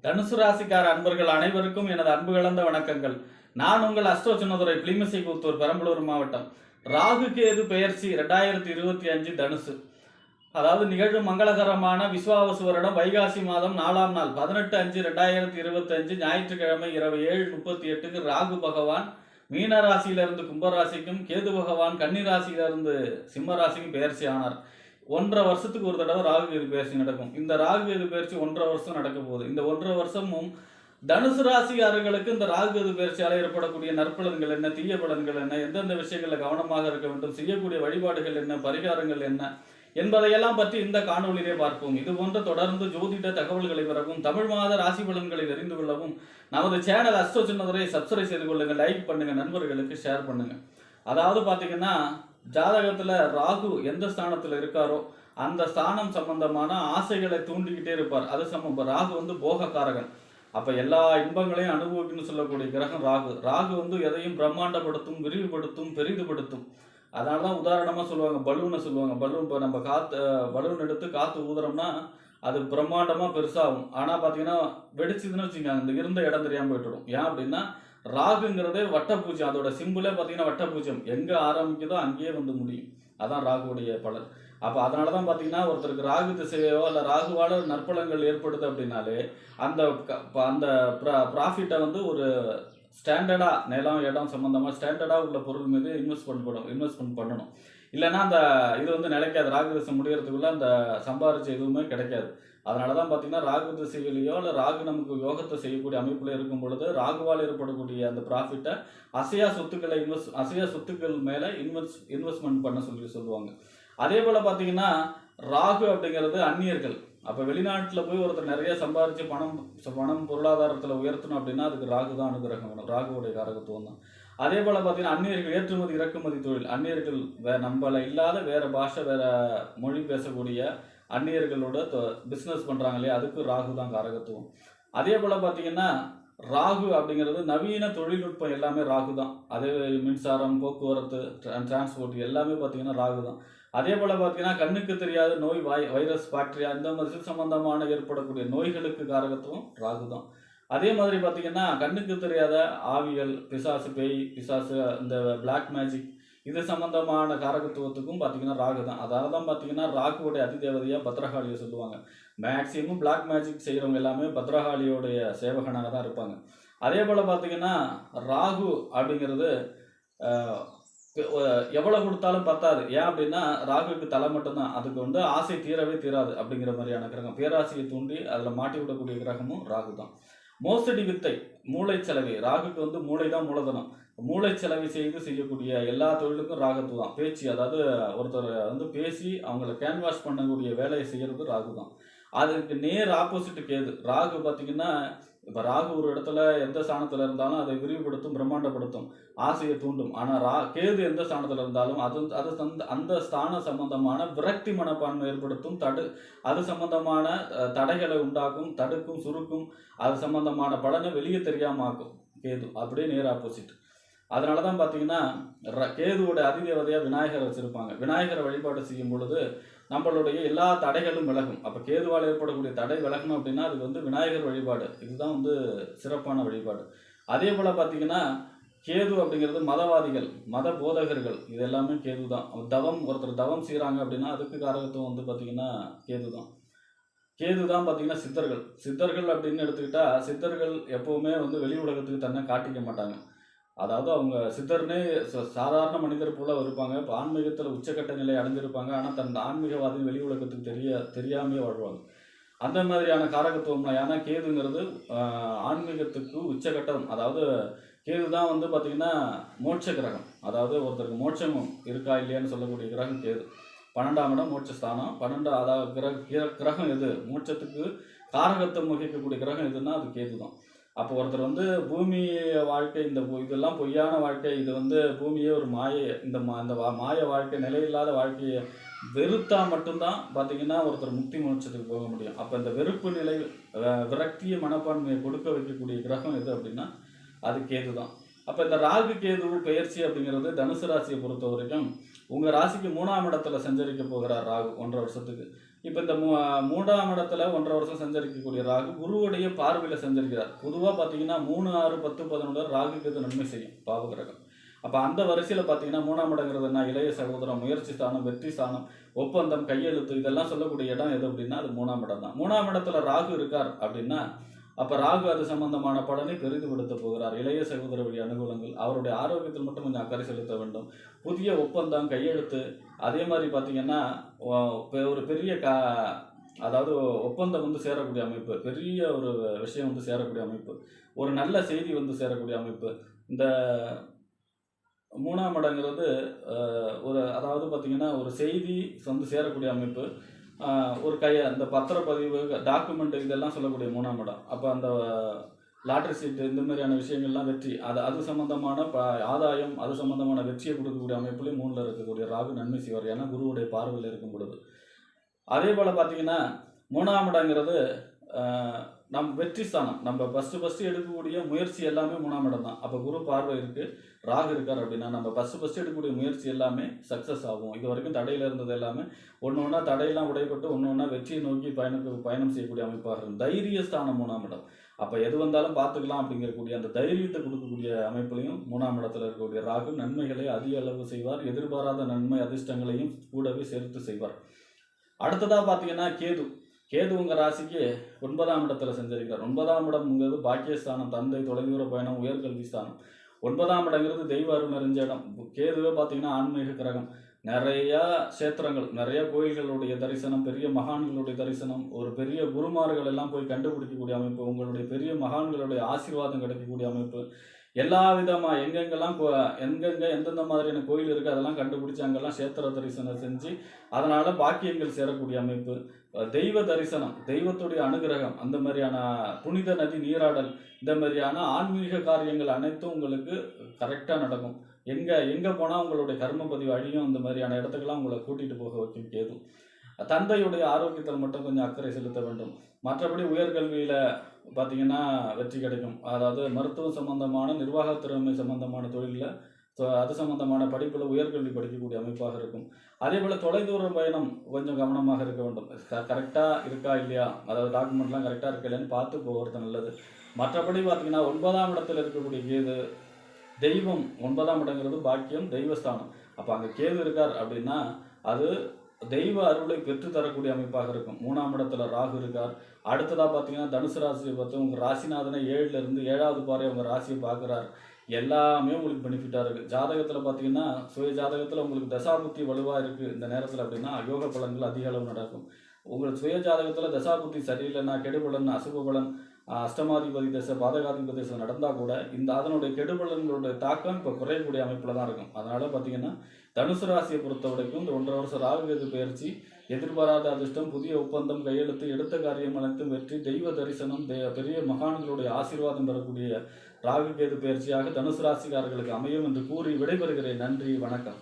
தனுசு ராசிக்கார அன்பர்கள் அனைவருக்கும் எனது அன்பு கலந்த வணக்கங்கள். நான் உங்கள் அஸ்ட்ரோ சின்னதுரை, பிளிமிசை கூத்தூர், பெரம்பலூர் மாவட்டம். ராகு கேது பெயர்ச்சி 2025 தனுசு. அதாவது நிகழும் மங்களகரமான விஸ்வாவசு வருடம் வைகாசி மாதம் 4ஆம் நாள் 18/5/2025 ஞாயிற்றுக்கிழமை இரவு 7:38க்கு ராகு பகவான் மீன ராசியிலிருந்து கும்பராசிக்கும், கேது பகவான் கன்னி ராசியிலிருந்து சிம்ம ராசிக்கும் பெயர்ச்சி ஆனார். 1.5 வருஷத்துக்கு ஒரு தடவை ராகு கேது பயிற்சி நடக்கும். இந்த ராகு கேது பயிற்சி 1.5 வருஷம் நடக்க போகுது. இந்த 1.5 வருஷமும் தனுசு ராசிக்காரர்களுக்கு இந்த ராகு கேது பயிற்சியால் ஏற்படக்கூடிய நற்பலன்கள் என்ன, தீய பலன்கள் என்ன, எந்தெந்த விஷயங்களில் கவனமாக இருக்க வேண்டும், செய்யக்கூடிய வழிபாடுகள் என்ன, பரிகாரங்கள் என்ன என்பதையெல்லாம் பற்றி இந்த காணொலியிலே பார்ப்போம். இது போன்ற தொடர்ந்து ஜோதிட தகவல்களை பெறவும், தமிழ் மாத ராசி பலன்களை தெரிந்து கொள்ளவும் நமது சேனல் அஸ்ட்ரோ சின்னதுரை சப்ஸ்கிரைப் செய்து கொள்ளுங்க, லைக் பண்ணுங்க, நண்பர்களுக்கு ஷேர் பண்ணுங்க. அதாவது பார்த்தீங்கன்னா, ஜாதகத்தில் ராகு எந்த ஸ்தானத்தில் இருக்காரோ அந்த ஸ்தானம் சம்பந்தமான ஆசைகளை தூண்டிக்கிட்டே இருப்பார். அது ராகு வந்து போகக்காரகன். அப்போ எல்லா இன்பங்களையும் அனுபவிக்கணும்னு சொல்லக்கூடிய கிரகம் ராகு. ராகு வந்து எதையும் பிரம்மாண்டப்படுத்தும், விரிவுபடுத்தும், பெரிதுபடுத்தும். அதனால தான் உதாரணமாக சொல்லுவாங்க, பலூனை சொல்லுவாங்க. பலூன் இப்போ நம்ம பலூன் எடுத்து காற்று ஊதுறோம்னா அது பிரம்மாண்டமாக பெருசாகும். ஆனால் பார்த்தீங்கன்னா வெடிச்சதுன்னு வச்சுக்கோங்க, அந்த இருந்த இடம் தெரியாமல் போய்ட்டுடும். ஏன் அப்படின்னா ராகுங்கிறதே வட்டப்பூஜ்யம். அதோட சிம்பிளே பார்த்தீங்கன்னா வட்டப்பூஜ்யம். எங்கே ஆரம்பிக்குதோ அங்கேயே வந்து முடியும். அதான் ராகுடைய பலன். அப்போ அதனால தான் பார்த்தீங்கன்னா ஒருத்தருக்கு ராகு திசையோ இல்லை ராகுவால் நற்பலன்கள் ஏற்படுது அப்படின்னாலே அந்த அந்த ப்ராஃபிட்டை வந்து ஒரு ஸ்டாண்டர்டாக நிலம் இடம் சம்மந்தமாக ஸ்டாண்டர்டாக உள்ள பொருள் மீது இன்வெஸ்ட்மெண்ட் பண்ணணும். இல்லைன்னா அந்த இது வந்து நிலைக்காது. ராகு திசை முடிகிறதுக்குள்ள அந்த சம்பாரிச்ச எதுவுமே கிடைக்காது. அதனால தான் பார்த்தீங்கன்னா ராகு திசைகளையோ இல்லை ராகு நமக்கு யோகத்தை செய்யக்கூடிய அமைப்பில் இருக்கும் பொழுது ராகுவால் ஏற்படக்கூடிய அந்த ப்ராஃபிட்டை அசையா சொத்துக்கள் மேலே இன்வெஸ்ட்மெண்ட் பண்ண சொல்லுவாங்க. அதே போல் பார்த்தீங்கன்னா ராகு அப்படிங்கிறது அந்நியர்கள். அப்போ வெளிநாட்டில் போய் ஒருத்தர் நிறைய சம்பாரித்து பணம் பொருளாதாரத்தில் உயர்த்தணும் அப்படின்னா அதுக்கு ராகு தான் அனுகிரகம் வேணும். ராகுவோடைய காரகத்துவம் தான். அதே போல் பார்த்தீங்கன்னா அந்நியர்கள் ஏற்றுமதி இறக்குமதி தொழில், அந்நியர்கள் நம்மளை இல்லாத வேறு பாஷை வேறு மொழி பேசக்கூடிய அந்நியர்களோட பிஸ்னஸ் பண்ணுறாங்க இல்லையா, அதுக்கு ராகு தான் காரகத்துவம். அதே போல் பார்த்தீங்கன்னா ராகு அப்படிங்கிறது நவீன தொழில்நுட்பம் எல்லாமே ராகு தான். அதே மின்சாரம், போக்குவரத்து, டிரான்ஸ்போர்ட் எல்லாமே பார்த்தீங்கன்னா ராகு தான். அதே போல் பார்த்தீங்கன்னா கண்ணுக்கு தெரியாத நோய், வைரஸ், பாக்டீரியா இந்த மாதிரி சம்பந்தமான ஏற்படக்கூடிய நோய்களுக்கு காரகத்துவம் ராகு தான். அதே மாதிரி பார்த்தீங்கன்னா கண்ணுக்கு தெரியாத ஆவிகள், பிசாசு, பேய், பிசாசு, இந்த பிளாக் மேஜிக் இது சம்பந்தமான காரகத்துவத்துக்கும் பார்த்தீங்கன்னா ராகு தான். அதாவது தான் பார்த்தீங்கன்னா ராகுவோடைய அதிதேவதையாக பத்ரகாளியை சொல்லுவாங்க. மேக்சிமம் பிளாக் மேஜிக் செய்கிறவங்க எல்லாமே பத்ரகாளியோடைய சேவகனாக தான் இருப்பாங்க. அதே போல் பார்த்தீங்கன்னா ராகு அப்படிங்கிறது எவ்வளோ கொடுத்தாலும் பத்தாது. ஏன் அப்படின்னா ராகுக்கு தலை மட்டும்தான். அதுக்கு வந்து ஆசை தீரவே தீராது அப்படிங்கிற மாதிரியான கிரகம். பேராசையை தூண்டி அதில் மாட்டி விடக்கூடிய கிரகமும் ராகு தான். மோசடி வித்தை, மூளை செலவு. ராகுக்கு வந்து மூளை தான் மூலதனம். மூளை செலவு செய்யக்கூடிய எல்லா தொழிலுக்கும் ராகுத்து தான். பேச்சு, அதாவது ஒருத்தர் வந்து பேசி அவங்கள கேன்வாஷ் பண்ணக்கூடிய வேலையை செய்கிறது ராகு தான். அதுக்கு நேர் ஆப்போசிட் கேது. ராகு பார்த்தீங்கன்னா இப்போ ராகு ஒரு இடத்துல எந்த ஸ்தானத்தில் இருந்தாலும் அதை விரிவுபடுத்தும், பிரம்மாண்டப்படுத்தும், ஆசையை தூண்டும். ஆனால் கேது எந்த ஸ்தானத்தில் இருந்தாலும் அந்த ஸ்தான சம்பந்தமான விரக்தி மனப்பான்மை ஏற்படுத்தும், அது சம்பந்தமான தடைகளை உண்டாக்கும், தடுக்கும், சுருக்கும், அது சம்பந்தமான பலனை வெளியே தெரியாமல் ஆக்கும் கேது. அப்படியே நேர் ஆப்போசிட். அதனால தான் பார்த்தீங்கன்னா கேதுவோட அதிதேவதையாக விநாயகரை வச்சுருப்பாங்க. விநாயகரை வழிபாடு செய்யும் பொழுது நம்மளுடைய எல்லா தடைகளும் விலகும். அப்போ கேதுவால் ஏற்படக்கூடிய தடை விலகணும் அப்படின்னா அதுக்கு வந்து விநாயகர் வழிபாடு இதுதான் வந்து சிறப்பான வழிபாடு. அதே போல் பார்த்தீங்கன்னா கேது அப்படிங்கிறது மதவாதிகள், மத போதகர்கள், இது எல்லாமே கேது தான். ஒருத்தர் தவம் செய்கிறாங்க அப்படின்னா அதுக்கு காரகத்துவம் வந்து பார்த்தீங்கன்னா கேது தான். கேது தான் பார்த்தீங்கன்னா சித்தர்கள் அப்படின்னு எடுத்துக்கிட்டால் சித்தர்கள் எப்போவுமே வந்து வெளி உலகத்துக்கு தன்னை காட்டிக்க மாட்டாங்க. அதாவது அவங்க சித்தர்னே சாதாரண மனிதர் போல இருப்பாங்க. இப்போ ஆன்மீகத்தில் உச்சக்கட்ட நிலை அடைஞ்சிருப்பாங்க. ஆனால் தன் ஆன்மீகவாதி வெளி உலகத்துக்கு தெரியாமையே வாழ்வாங்க. அந்த மாதிரியான காரகத்துவம்னா ஏன்னா கேதுங்கிறது ஆன்மீகத்துக்கு உச்சக்கட்டம். அதாவது கேது தான் வந்து பார்த்திங்கன்னா மோட்ச கிரகம். அதாவது ஒருத்தருக்கு மோட்சம் இருக்கா இல்லையான்னு சொல்லக்கூடிய கிரகம் கேது. 12ஆம் இடம் மோட்சஸ்தானம். அதாவது கிரகம் எது மோட்சத்துக்கு காரகத்துவம் வகிக்கக்கூடிய கிரகம் எதுன்னா அது கேது தான். அப்போ ஒருத்தர் வந்து பூமி வாழ்க்கை, இதெல்லாம் பொய்யான வாழ்க்கை, இது வந்து பூமியே ஒரு மாயை, இந்த மாய வாழ்க்கை, நிலையில்லாத வாழ்க்கையை வெறுத்தா மட்டும்தான் பார்த்தீங்கன்னா ஒருத்தர் முக்தி மோட்சத்துக்கு போக முடியும். அப்போ இந்த வெறுப்பு நிலை, விரக்திய மனப்பான்மையை கொடுக்க வைக்கக்கூடிய கிரகம் எது அப்படின்னா அது கேது தான். அப்போ இந்த ராகு கேது பெயர்ச்சி அப்படிங்கிறது தனுசு ராசியை பொறுத்த வரைக்கும் உங்கள் ராசிக்கு 3ஆம் இடத்துல சஞ்சரிக்க போகிறார் ராகு 1.5 வருஷத்துக்கு. இப்போ இந்த 3ஆம் இடத்துல 1.5 வருஷம் சஞ்சரிக்கக்கூடிய ராகு குருவுடைய பார்வையில் சஞ்சரிக்கிறார். பொதுவாக பார்த்தீங்கன்னா 3, 6, 10, 11 ராகுக்கு இது நன்மை செய்யும் பாவகிரகம். அப்போ அந்த வரிசையில் பார்த்தீங்கன்னா 3ஆம் இடங்கிறது என்ன? இளைய சகோதரம், முயற்சி ஸ்தானம், வெற்றி ஸ்தானம், ஒப்பந்தம், கையெழுத்து, இதெல்லாம் சொல்லக்கூடிய இடம் எது அப்படின்னா அது 3ஆம் இடம் தான். 3ஆம் இடத்துல ராகு இருக்கார் அப்படின்னா அப்போ ராகு அது சம்பந்தமான பலனை பெரிதுபடுத்த போகிறார். இளைய சகோதர வழி அனுகூலங்கள், அவருடைய ஆரோக்கியத்தில் மட்டும் கொஞ்சம் அக்கறை செலுத்த வேண்டும். புதிய ஒப்பந்தம், கையெழுத்து, அதே மாதிரி பார்த்தீங்கன்னா ஒரு பெரிய அதாவது ஒப்பந்தம் வந்து சேரக்கூடிய அமைப்பு, பெரிய ஒரு விஷயம் வந்து சேரக்கூடிய அமைப்பு, ஒரு நல்ல செய்தி வந்து சேரக்கூடிய அமைப்பு. இந்த 3ஆம் இடங்கிறது ஒரு அதாவது பார்த்தீங்கன்னா ஒரு செய்தி வந்து சேரக்கூடிய அமைப்பு, ஒரு அந்த பத்திரப்பதிவு, டாக்குமெண்ட், இதெல்லாம் சொல்லக்கூடிய 3ஆம் இடம். அப்போ அந்த லாட்ரி சீட்டு, இந்த மாதிரியான விஷயங்கள்லாம் வெற்றி, அது சம்மந்தமான ஆதாயம், அது சம்மந்தமான வெற்றியை கொடுக்கக்கூடிய அமைப்புலேயும் 3ல் இருக்கக்கூடிய ராகு நன்மை செய்வார். ஏன்னா குருவுடைய பார்வையில் இருக்கும் பொழுது. அதே போல் பார்த்தீங்கன்னா 3ஆம் இடங்கிறது நம் வெற்றி ஸ்தானம். நம்ம ஃபஸ்ட்டு எடுக்கக்கூடிய முயற்சி எல்லாமே 3ஆம் இடம் தான். அப்போ குரு பார்வை இருக்குது, ராகு இருக்கார் அப்படின்னா நம்ம ஃபஸ்ட்டு எடுக்கக்கூடிய முயற்சி எல்லாமே சக்ஸஸ் ஆகும். இது வரைக்கும் தடையில் இருந்தது எல்லாமே ஒன்று ஒன்றா தடையெல்லாம் உடைப்பட்டு ஒன்று ஒன்றா வெற்றியை நோக்கி பயணம் செய்யக்கூடிய அமைப்பாக இருக்கும். தைரிய ஸ்தானம் 3ஆம் இடம். அப்போ எது வந்தாலும் பார்த்துக்கலாம் அப்படிங்கக்கூடிய அந்த தைரியத்தை கொடுக்கக்கூடிய அமைப்புலையும் 3ஆம் இடத்துல இருக்கக்கூடிய ராகு நன்மைகளை அதிக அளவு செய்வார். எதிர்பாராத நன்மை அதிர்ஷ்டங்களையும் கூடவே சேர்த்து செய்வார். அடுத்ததாக பார்த்தீங்கன்னா கேது உங்கள் ராசிக்கு 9ஆம் இடத்துல சஞ்சரிக்கிறார். 9ஆம் இடம்ங்கிறது பாக்கியஸ்தானம், தந்தை, தொலைதூர பயணம், உயர்கல்வி ஸ்தானம். 9ஆம் இடங்கிறது தெய்வ அருள் நிறைஞ்ச இடம். கேதுவே பார்த்தீங்கன்னா ஆன்மீக கிரகம். நிறையா கஷேத்திரங்கள், நிறைய கோயில்களுடைய தரிசனம், பெரிய மகான்களுடைய தரிசனம், ஒரு பெரிய குருமார்கள் எல்லாம் போய் கண்டுபிடிக்கக்கூடிய அமைப்பு, உங்களுடைய பெரிய மகான்களுடைய ஆசீர்வாதம் கிடைக்கக்கூடிய அமைப்பு, எல்லா விதமாக எங்கெங்கே எந்தெந்த மாதிரியான கோயில் இருக்குது அதெல்லாம் கண்டுபிடிச்சி அங்கெல்லாம் கஷேத்திர தரிசனம் செஞ்சு அதனால் பாக்கியங்கள் சேரக்கூடிய அமைப்பு, தெய்வ தரிசனம், தெய்வத்துடைய அனுகிரகம், அந்த மாதிரியான புனித நதி நீராடல், இந்த மாதிரியான ஆன்மீக காரியங்கள் அனைத்தும் உங்களுக்கு கரெக்டாக நடக்கும். எங்கே போனால் உங்களுடைய கர்மபதிவு அழியும், அந்த மாதிரியான இடத்துக்கெல்லாம் உங்களை கூட்டிகிட்டு போக வைக்கும் கேது. தந்தையுடைய ஆரோக்கியத்தில் மட்டும் கொஞ்சம் அக்கறை செலுத்த வேண்டும். மற்றபடி உயர்கல்வியில் பார்த்திங்கன்னா வெற்றி கிடைக்கும். அதாவது மருத்துவம் சம்பந்தமான, நிர்வாக திறமை சம்பந்தமான தொழிலில், அது சம்பந்தமான படிப்பில் உயர்கல்வி படிக்கக்கூடிய அமைப்பாக இருக்கும். அதே போல் தொலைதூர பயணம் கொஞ்சம் கவனமாக இருக்க வேண்டும். கரெக்டாக இருக்கா இல்லையா, அதாவது டாக்குமெண்ட்லாம் கரெக்டாக இருக்கா இல்லையான்னு பார்த்து போகிறது நல்லது. மற்றபடி பார்த்திங்கன்னா 9ஆம் இடத்தில் இருக்கக்கூடிய கேது தெய்வம். 9ஆம் இடங்கிறது பாக்கியம், தெய்வஸ்தானம். அப்போ அங்கே கேது இருக்கார் அப்படின்னா அது தெய்வ அருளை பெற்றுத்தரக்கூடிய அமைப்பாக இருக்கும். 3ஆம் இடத்துல ராகு இருக்கார். அடுத்ததாக பார்த்தீங்கன்னா தனுசு ராசியை பார்த்து உங்கள் ராசிநாதனை 7லேருந்து 7வது பாறை உங்கள் ராசியை பார்க்குறார். எல்லாமே உங்களுக்கு பெனிஃபிட்டாக இருக்குது. ஜாதகத்தில் பார்த்தீங்கன்னா சுய ஜாதகத்தில் உங்களுக்கு தசாபுத்தி வலுவாக இருக்குது இந்த நேரத்தில் அப்படின்னா யோக பலன்கள் அதிக அளவு நடக்கும். உங்களுக்கு சுய ஜாதகத்தில் தசாபுத்தி சரியில்லைன்னா, கெடுபலன், அசுபபலன், அஷ்டமாதிபதி தசை, பாதகாதிபதி தசை நடந்தால் கூட அதனுடைய கெடுபலன்களுடைய தாக்கம் இப்போ குறையக்கூடிய அமைப்பில் தான் இருக்கும். அதனால் பார்த்தீங்கன்னா தனுசு ராசியை பொறுத்த வரைக்கும் இந்த 1.5 வருஷம் ராகு கேது பயிற்சி, எதிர்பாராத அதிர்ஷ்டம், புதிய ஒப்பந்தம், கையெழுத்து, எடுத்த காரியம் அனைத்தும் வெற்றி, தெய்வ தரிசனம், பெரிய மகான்களுடைய ஆசீர்வாதம் பெறக்கூடிய ராகு கேது பயிற்சியாக தனுசு ராசிக்காரர்களுக்கு அமையும் என்று கூறி விடைபெறுகிறேன். நன்றி, வணக்கம்.